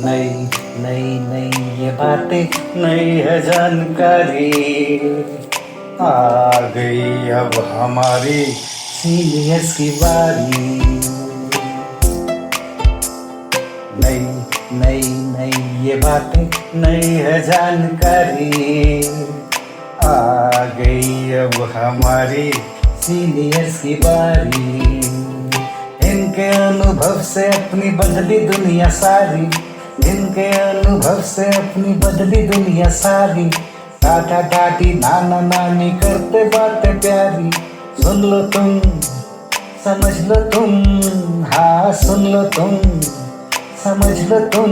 नई नई नई ये बातें नई है जानकारी, आ गई अब हमारी सीनियर्स की बारी। नई नई नई ये बातें नई है जानकारी, आ गई अब हमारी सीनियर्स की बारी। इनके अनुभव से अपनी बदली दुनिया सारी, इनके अनुभव से अपनी बदली दुनिया सारी। टाटा टाटी नाना नानी करते बातें प्यारी। सुन लो तुम, समझ लो तुम, हाँ सुन लो तुम, समझ लो तुम,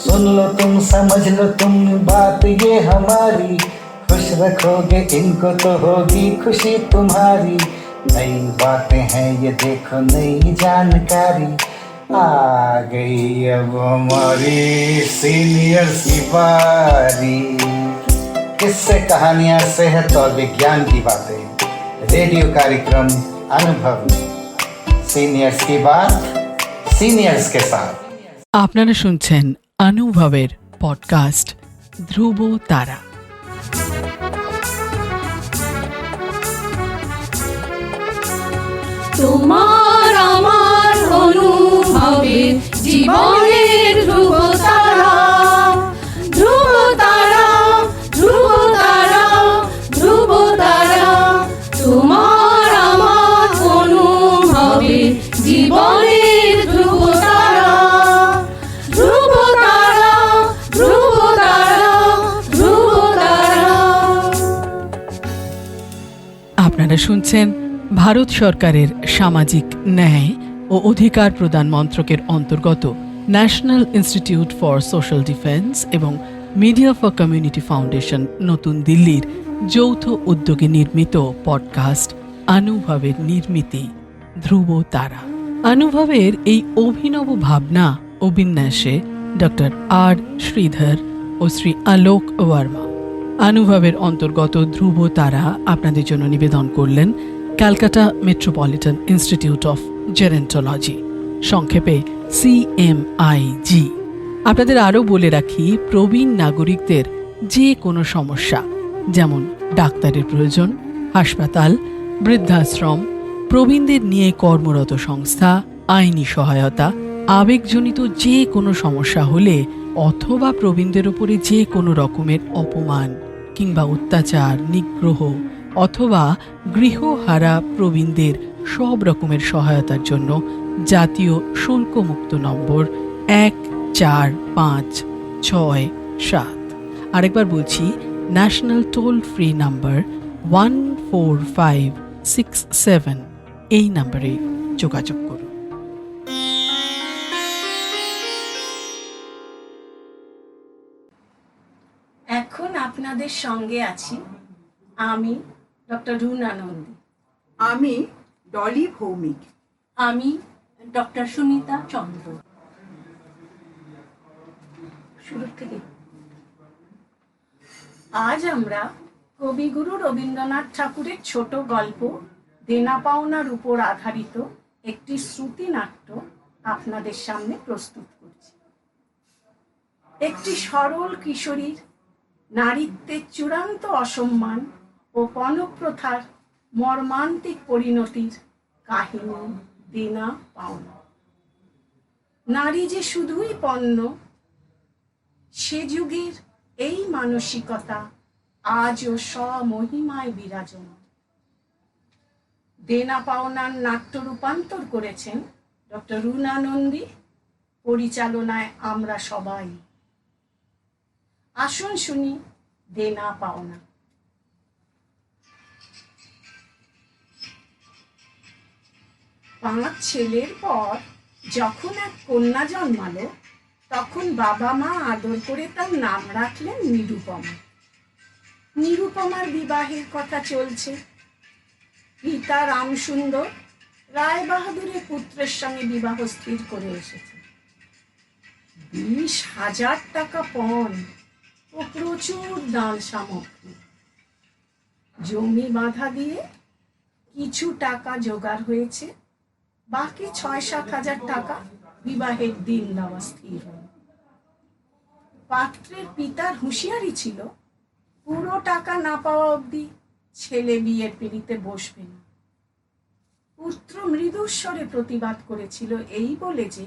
सुन लो तुम, समझ लो तुम, बात ये हमारी। खुश रखोगे इनको तो होगी खुशी तुम्हारी। नई बातें हैं ये देखो नई जानकारी, आ गई अब हमारी सीनियर्स की बारी। किस्से कहानियां सेहत और विज्ञान की बातें, रेडियो कार्यक्रम अनुभव, सीनियर्स की बात सीनियर्स के साथ। আপনারা শুনছেন অনুভবের পডকাস্ট ধ্রুব তারা। তোমার আমার অনুভবের জীবনের ধ্রুব তারা, ধ্রুব তারা, ধ্রুব তারা, ধ্রুব তারা। তোমার আমার অনুভবের জীবনের ধ্রুব তারা, ধ্রুব তারা, ধ্রুব তারা, ধ্রুব তারা। আপনারা শুনছেন ভারত সরকারের সামাজিক ন্যায় ও অধিকার প্রদান মন্ত্রকের অন্তর্গত national institute for social defence এবং মিডিয়া ফর কমিউনিটি ফাউন্ডেশন নতুন দিল্লির যৌথ উদ্যোগে নির্মিত পডকাস্ট অনুভবের নির্মিতি ধ্রুব তারা। অনুভবের এই অভিনব ভাবনা ও বিন্যাসে ডক্টর আর শ্রীধর ও শ্রী আলোক ওয়ার্মা। অনুভবের অন্তর্গত ধ্রুব তারা আপনাদের জন্য নিবেদন করলেন Calcutta metropolitan institute of gerontology, সংক্ষেপে CMIG। আপনাদের আরও বলে রাখি, প্রবীণ নাগরিকদের যে কোনো সমস্যা, যেমন ডাক্তারের প্রয়োজন, হাসপাতাল, বৃদ্ধাশ্রম, প্রবীণদের নিয়ে কর্মরত সংস্থা, আইনি সহায়তা, আবেগজনিত যে কোনো সমস্যা হলে অথবা প্রবীণদের উপরে যে কোনো রকমের অপমান কিংবা অত্যাচার, নিগ্রহ অথবা গৃহহারা প্রবীণদের সব রকমের সহায়তার জন্য জাতীয় শুল্কমুক্ত নম্বর 145667। আরেকবার বলছি, ন্যাশনাল টোল ফ্রি নাম্বার 14567, এই নম্বরে যোগাযোগ করুন। এখন আপনাদের সঙ্গে আছি আমি ডক্টর রুনা নন্দী, আমি ডলি ভৌমিক, আমি ডক্টর সুনিতা চন্দ্র। শুরু থেকে আজ আমরা কবিগুরু রবীন্দ্রনাথ ঠাকুরের ছোট গল্প দেনা পাওনার উপর আধারিত একটি শ্রুতি নাট্য আপনাদের সামনে প্রস্তুত করছি। একটি সরল কিশোরীর নারীত্বের চূড়ান্ত অসম্মান ও পণপ্রথার মর্মান্তিক পরিণতির কাহিনী দেনা পাওনা। নারী যে শুধুই পণ্য, সে যুগের এই মানসিকতা আজও স্বমহিমায় বিরাজমান। দেনা পাওনার নাট্য রূপান্তর করেছেন ডক্টর রুনা নন্দী, পরিচালনায় আমরা সবাই। আসুন শুনি দেনা পাওনা। 5 ছেলের পর যখন এক কন্যা জন্মালো, তখন বাবা মা আদর করে তার নাম রাখলেন নিরুপমা। নিরুপমার বিবাহের কথা চলছে। পিতা রামসুন্দর রায় বাহাদুরের পুত্রের সঙ্গে বিবাহ স্থির করে এসেছে। 20,000 টাকা পণ ও প্রচুর দান সামগ্রী। জমি বাঁধা দিয়ে কিছু টাকা জোগাড় হয়েছে, বাকি 6-7 হাজার টাকা বিবাহের দিন দেওয়া স্থির হল। পাত্রের পিতার হুঁশিয়ারি ছিল, পুরো টাকা না পাওয়া অবধি ছেলে বিয়ের পিঁড়িতে বসবে না। পুত্র মৃদুস্বরে প্রতিবাদ করেছিল, এই বলে যে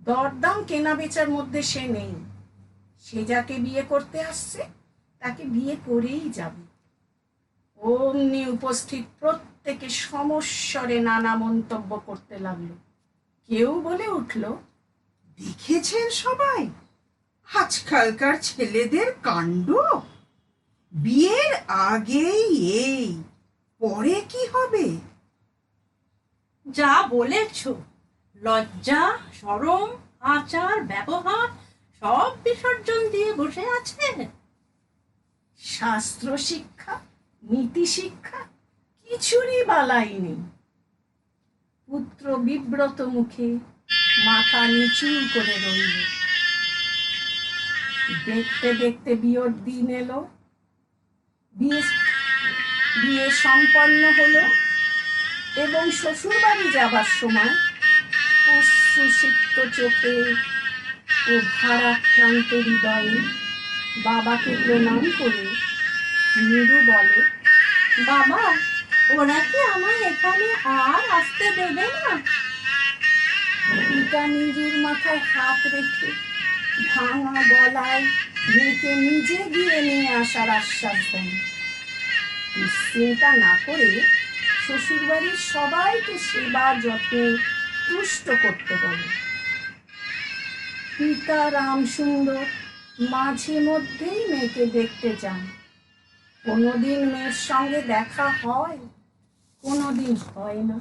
দরদাম কেনা বেচার মধ্যে সে নেই, সে যাকে বিয়ে করতে আসছে তাকে বিয়ে করেই যাবে। অমনি উপস্থিত প্রত্যেকে সমস্বরে নানা মন্তব্য করতে লাগলো। কেউ বলে উঠল, দেখেছেন সবাই আজকালকার ছেলেদের কাণ্ড? বিয়ের আগেই এই, পরে কি হবে? যা বলেছ, লজ্জা শরম আচার ব্যবহার সব বিসর্জন দিয়ে বসে আছে। শাস্ত্র শিক্ষা নীতি শিক্ষা কিছুরই বালাই নেই। পুত্র বিব্রত মুখে মাথা নিচু করে রইল। দেখতে দেখতে বিয়ের দিন এলো। বিয়ে সম্পন্ন হলো এবং শ্বশুর বাড়ি যাবার সময় অশ্রুসিক্ত চোখে ও ভারাক্রান্ত হৃদয়ে বাবাকে প্রণাম করে নীরু বলে, বাবা, ওরা কি আমায় এখানে আর আসতে দেবে না? পিতা নীরুর মাথায় হাত রেখে ভাঙা গলায় মেয়েকে নিজে গিয়ে নিয়ে আসার আশ্বাস দেন। চিন্তা না করে শ্বশুরবাড়ির সবাইকে সেবা যত্নে তুষ্ট করতে বলে। পিতা রামসুন্দর মাঝে মধ্যেই মেয়েকে দেখতে যান। কোনোদিন মেয়ের সঙ্গে দেখা হয়, কোনোদিন হয় না।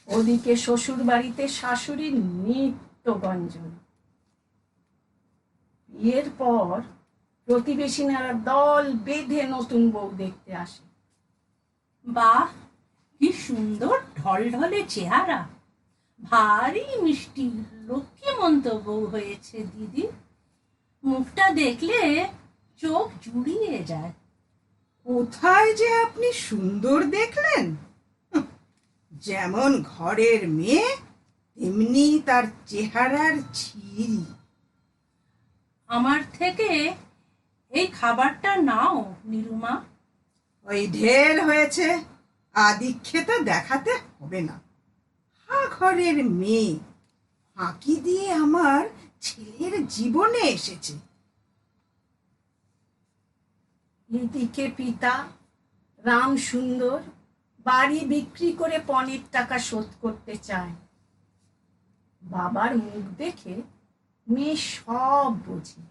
ওদিকে শ্বশুর বাড়িতে শাশুড়ির নিত্য গঞ্জন। বিয়ের পর প্রতিবেশিনীরা দল বেঁধে নতুন বউ দেখতে আসে। বাহ, কি সুন্দর ঢলঢলে চেহারা, ভারী মিষ্টি লক্ষ্মীমন্ত বউ হয়েছে দিদি। মুখটা দেখলে চোখ জুড়িয়ে যায়। কোথায় যে আপনি সুন্দর দেখলেন? যেমন ঘরের মেয়ে তেমনি তার চেহারার ছিরি। আমার থেকে এই খাবারটা নাও নিরুমা। ওই ঢের হয়েছে, আদিক্ষেতা দেখাতে হবে না। ঘরের মেয়ে ফাঁকি দিয়ে আমার ছেলের জীবনে এসেছে। এদিকে পিতা রামসুন্দর বাড়ি বিক্রি করে পণের টাকা শোধ করতে চায়। বাবার মুখ দেখে মেয়ে সব বোঝে।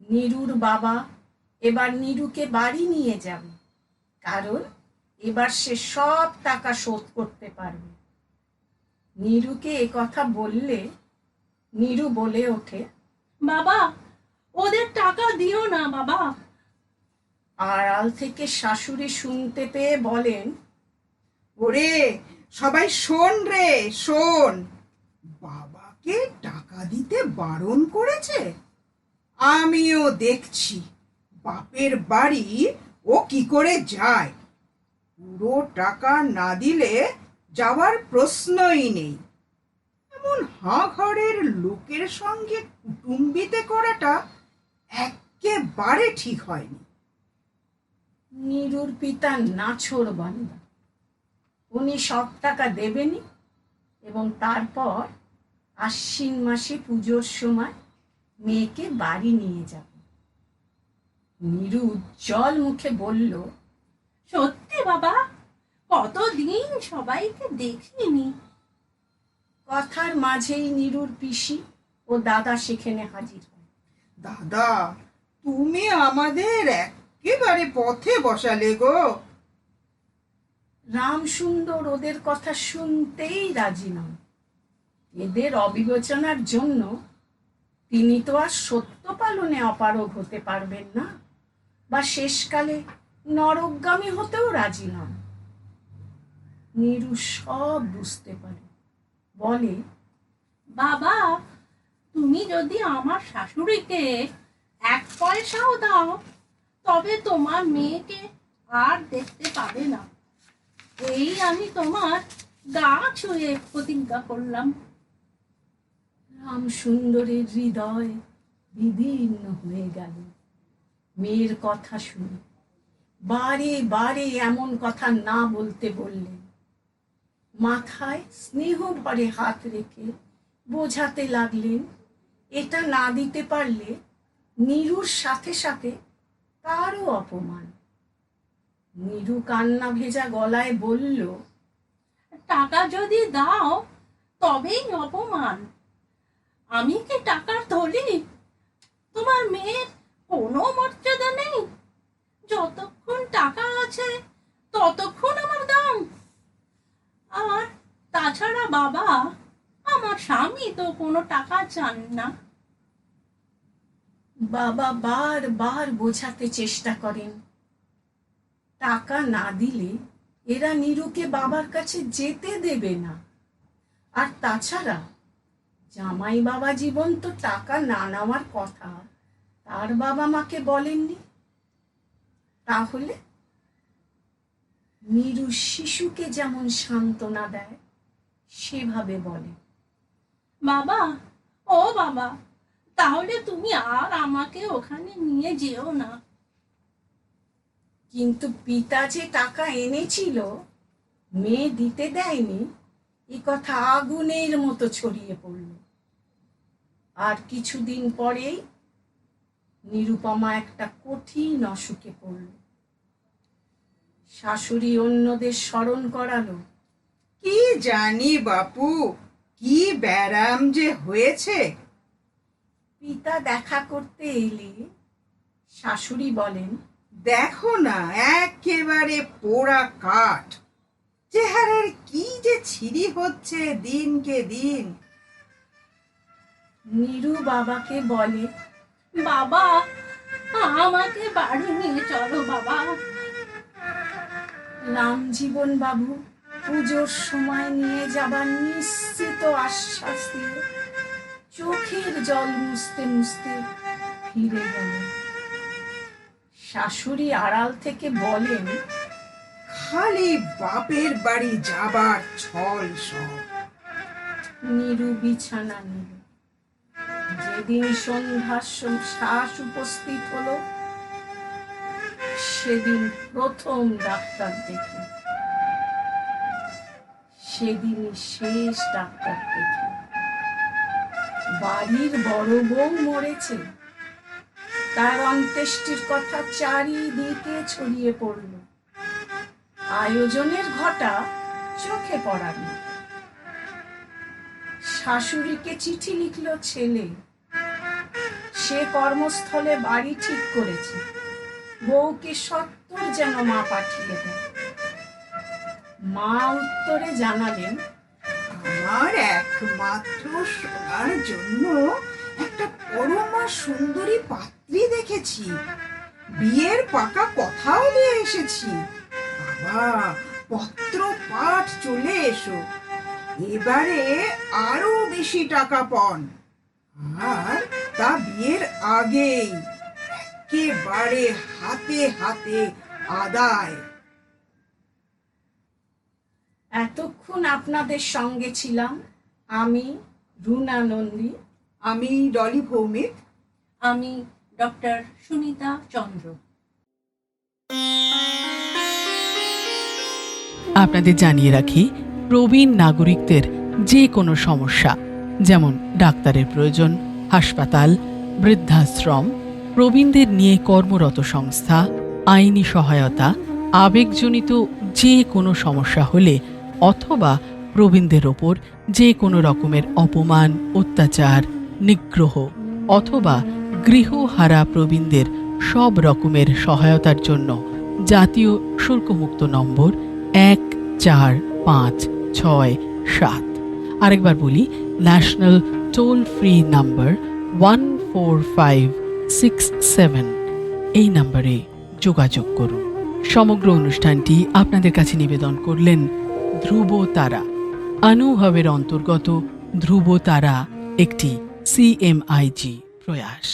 নীরুর বাবা এবার নীরুকে বাড়ি নিয়ে যাবে, কারণ এবার সে সব টাকা শোধ করতে পারবে। নীরুকে এ কথা বললে নীরু বলে ওঠে, বাবা, ওদের টাকা দিও না বাবা। আড়াল থেকে শাশুড়ি শুনতে পেয়ে বলেন, ওরে সবাই শোন রে শোন, বাবাকে টাকা দিতে বারণ করেছে। আমিও দেখছি বাপের বাড়ি ও কি করে যায়। পুরো টাকা না দিলে যাওয়ার প্রশ্নই নেই। এমন ঘরের লোকের সঙ্গে কুটুম্বিতে করাটা একেবারে ঠিক হয়নি। নীরুর পিতা নাছোড় বান্দা, উনি সব টাকা দেবেনই এবং তারপর আশ্বিন মাসে পুজোর সময় মেয়েকে বাড়ি নিয়ে যাবে। নীরু উজ্জ্বল মুখে বলল, সত্যি বাবা, কতদিন সবাইকে দেখিনি। কথার মাঝেই নীরুর পিসি ও দাদা সেখানে হাজির হয়। দাদা, তুমি আমাদের একেবারে পথে বসালে গো। রামসুন্দর ওদের কথা শুনতেই রাজি নন। এদের অবিবেচনার জন্য তিনি তো আর সত্য পালনে অপারগ হতে পারবেন না, বা শেষকালে নরকগামী হতেও রাজি নন। নীরু সব বুঝতে পারে, বলে, বাবা, তুমি যদি আমার শাশুড়িকে 1 পয়সাও দাও, তবে তোমার মেয়েকে আর দেখতে পাবে না। এই আমি তোমার গা ছুঁয়ে প্রতিজ্ঞা করলাম। রাম সুন্দরের হৃদয় বিদীর্ণ হয়ে গেল মেয়ের কথা শুনে। বারে বারে এমন কথা না বলতে বললেন। মাথায় স্নেহ ভরে হাত রেখে বোঝাতে লাগলেন এটা না দিতে পারলে নীরুর সাথে সাথে তারও অপমান। নীরু কান্না ভেজা গলায় বলল, টাকা যদি দাও তবেই অপমান। আমি কি টাকার থলি? তোমার মেয়ের কোনো মর্যাদা নেই? যতক্ষণ টাকা আছে ততক্ষণ আমার দাম। আর তাছাড়া বাবা, আমার স্বামী তো কোনো টাকা চান না। বাবা বারবার বোঝাতে চেষ্টা করেন টাকা না দিলে এরা নীরুকে বাবার কাছে যেতে দেবে না। আর তাছাড়া জামাই বাবা জীবন তো টাকা না নেওয়ার কথা তার বাবা মাকে বলেননি। তাহলে নীরু শিশুকে যেমন সান্ত্বনা দেয় সেভাবে বলে, বাবা, ও বাবা, তাহলে তুমি আর আমাকে ওখানে নিয়ে যেও না। কিন্তু পিতা যে টাকা এনেছিল মেয়ে দিতে দেয়নি এ কথা আগুনের মতো ছড়িয়ে পড়ল। আর কিছুদিন পরেই নিরুপমা একটা কঠিন অসুখে পড়ল। শাশুড়ি অন্যদের স্মরণ করালো, কি জানি বাপু, কি ব্যারাম যে হয়েছে। পিতা দেখা করতে এলে শাশুড়ি বলেন, দেখো না, একেবারে পোড়া কাঠ। চেহারার কি যে ছিরি হচ্ছে দিনকে দিন। নীরু বাবাকে বলে, বাবা, আমাকে বাড়ি নিয়ে চলো বাবা। রামজীবন বাবু পুজোর সময় নিয়ে যাবার নিশ্চিত আশ্বাস দিয়ে চোখের জল মুছতে মুছতে ফিরে গেলেন। শাশুড়ি আড়াল থেকে বলেন, খালি বাপের বাড়ি যাবার ছল সব। নীরু বিছানা নিল। যেদিন সন্ধ্যার শ্বাস উপস্থিত হলো সেদিন প্রথম ডাক্তার দেখে, সেদিনই শেষ ডাক্তার দেখে। বাড়ির বড় বউ মরেছে, তার অন্ত্যেষ্টির কথা চারিদিকে ছড়িয়ে পড়ল। আয়োজনের ঘটা চোখে পড়ার মতো। শাশুড়িকে চিঠি লিখল ছেলে, সে কর্মস্থলে বাড়ি ঠিক করেছে, বউকে সত্তর যেন মা পাঠিয়ে দেয়। মা উত্তরে জানালেন, আমার একমাত্র সোনার জন্য একটা পরমা সুন্দরী পাত্রী দেখেছি, বিয়ের পাকা কথাও দিয়ে এসেছি। বাবা, পত্র পাঠ চলে এসো, এবারে আরো বেশি টাকা পণ। আর তা বিয়ের আগেই একেবারে হাতে হাতে আদায়। এতক্ষণ আপনাদের সঙ্গে ছিলাম আমি রুনা নন্দী, আমি ডলি ভৌমিক, আমি ডক্টর সুনিতা চন্দ্র। আপনাদের জানিয়ে রাখি, প্রবীণ নাগরিকদের যে কোনো সমস্যা, যেমন ডাক্তারের প্রয়োজন, হাসপাতাল, বৃদ্ধাশ্রম, প্রবীণদের নিয়ে কর্মরত সংস্থা, আইনি সহায়তা, আবেগজনিত যে কোনো সমস্যা হলে অথবা প্রবীণদের ওপর যে কোনো রকমের অপমান, অত্যাচার, নিগ্রহ অথবা গৃহহারা প্রবীণদের সব রকমের সহায়তার জন্য জাতীয় শুল্কমুক্ত নম্বর 145667, আরেকবার বলি, ন্যাশনাল টোল ফ্রি নাম্বার 14567, এই নম্বরে যোগাযোগ করুন। সমগ্র অনুষ্ঠানটি আপনাদের কাছে নিবেদন করলেন ধ্রুব তারা। অনুভবের অন্তর্গত ধ্রুব তারা একটি CMIG প্রয়াস।